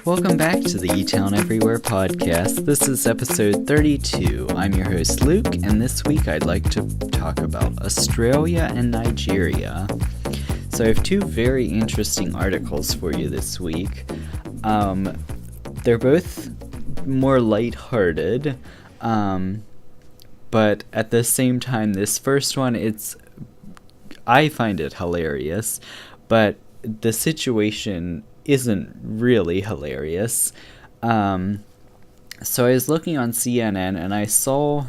Welcome back to the Etown Everywhere podcast. This is episode 32. I'm your host Luke, and this week I'd like to talk about Australia and Nigeria. So I have two very interesting articles for you this week. They're both more lighthearted, but at the same time, this first one, I find it hilarious, but the situation isn't really hilarious. So I was looking on CNN and I saw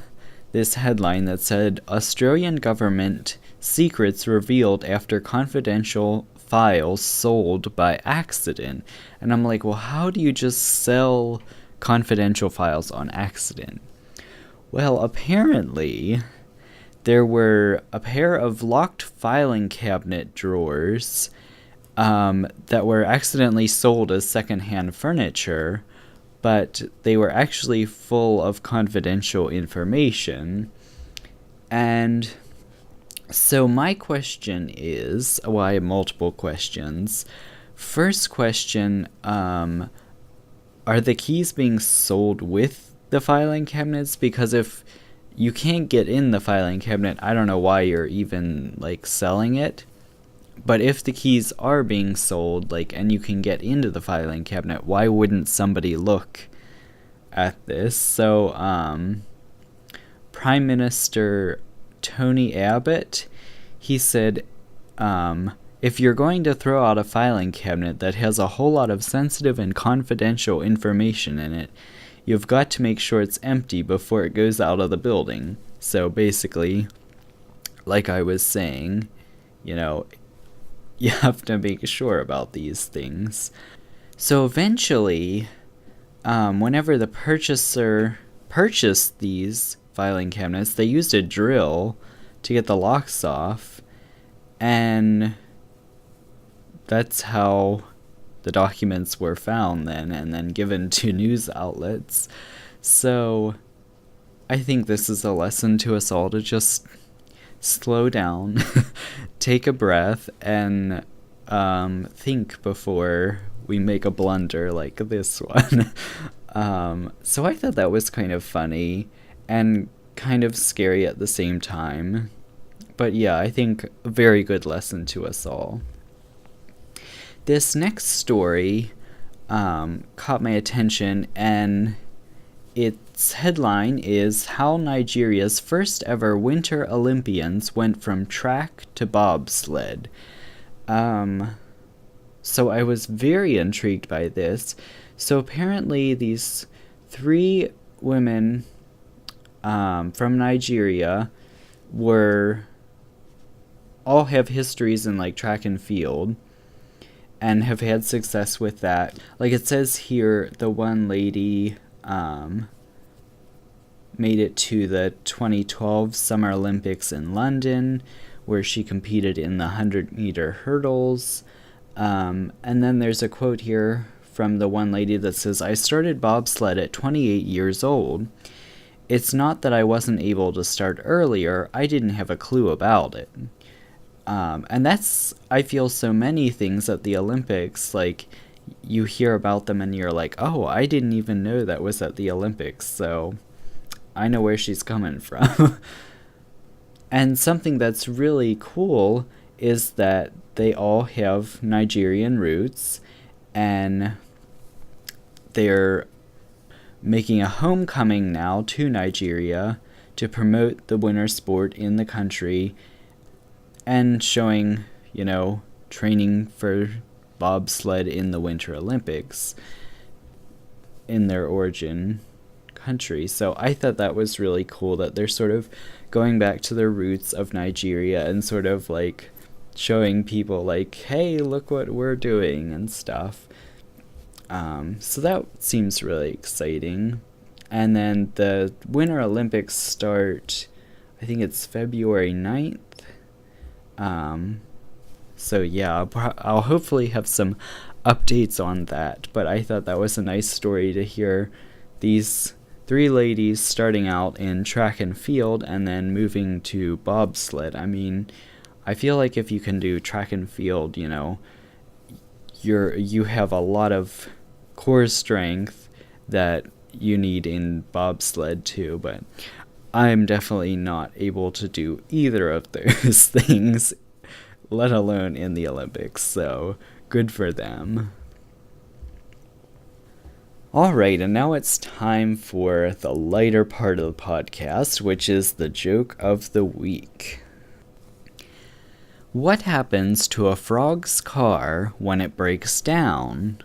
this headline that said, Australian government secrets revealed after confidential files sold by accident. And I'm like, well, how do you just sell confidential files on accident? Well, apparently there were a pair of locked filing cabinet drawers that were accidentally sold as secondhand furniture, but they were actually full of confidential information. And so my question is, well, I have multiple questions. First question, are the keys being sold with the filing cabinets? Because if you can't get in the filing cabinet, I don't know why you're even, selling it. But if the keys are being sold, and you can get into the filing cabinet, why wouldn't somebody look at this? So, Prime Minister Tony Abbott, he said, if you're going to throw out a filing cabinet that has a whole lot of sensitive and confidential information in it, you've got to make sure it's empty before it goes out of the building. So basically, like I was saying, you have to make sure about these things. So eventually, whenever the purchaser purchased these filing cabinets, they used a drill to get the locks off, and that's how the documents were found then, and then given to news outlets. So I think this is a lesson to us all to just slow down, take a breath, and think before we make a blunder like this one. So I thought that was kind of funny and kind of scary at the same time. But yeah, I think a very good lesson to us all. This next story caught my attention, and its headline is How Nigeria's First Ever Winter Olympians Went from Track to Bobsled. So I was very intrigued by this. So apparently these three women from Nigeria all have histories in track and field and have had success with that. It says here, the one lady made it to the 2012 Summer Olympics in London, where she competed in the 100-meter hurdles. And then there's a quote here from the one lady that says, I started bobsled at 28 years old. It's not that I wasn't able to start earlier, I didn't have a clue about it. And that's, I feel, so many things at the Olympics, you hear about them and you're like, oh, I didn't even know that was at the Olympics, so I know where she's coming from. And something that's really cool is that they all have Nigerian roots, and they're making a homecoming now to Nigeria to promote the winter sport in the country and showing, training for bobsled in the Winter Olympics in their origin country. So I thought that was really cool that they're sort of going back to their roots of Nigeria and sort of showing people hey, look what we're doing and stuff. So that seems really exciting. And then the Winter Olympics start, I think it's February 9th. So yeah, I'll hopefully have some updates on that, but I thought that was a nice story to hear these three ladies starting out in track and field and then moving to bobsled. I mean, I feel like if you can do track and field, you have a lot of core strength that you need in bobsled too, but I'm definitely not able to do either of those things, let alone in the Olympics, so good for them. Alright, and now it's time for the lighter part of the podcast, which is the joke of the week. What happens to a frog's car when it breaks down?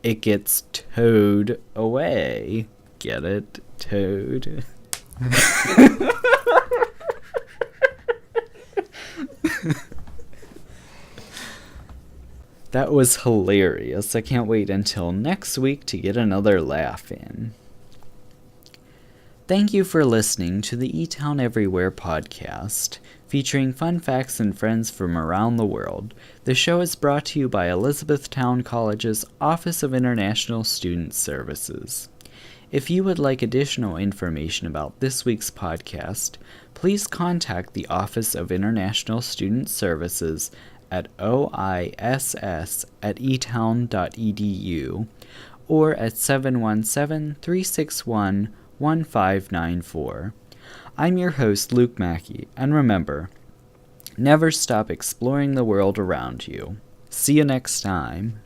It gets towed away. Get it? Towed. That was hilarious. I can't wait until next week to get another laugh in. Thank you for listening to the Etown Everywhere podcast, featuring fun facts and friends from around the world. The show is brought to you by Elizabethtown College's Office of International Student Services. If you would like additional information about this week's podcast, please contact the Office of International Student Services at oiss@etown.edu or at 717-361-1594. I'm your host, Luke Mackey, and remember, never stop exploring the world around you. See you next time.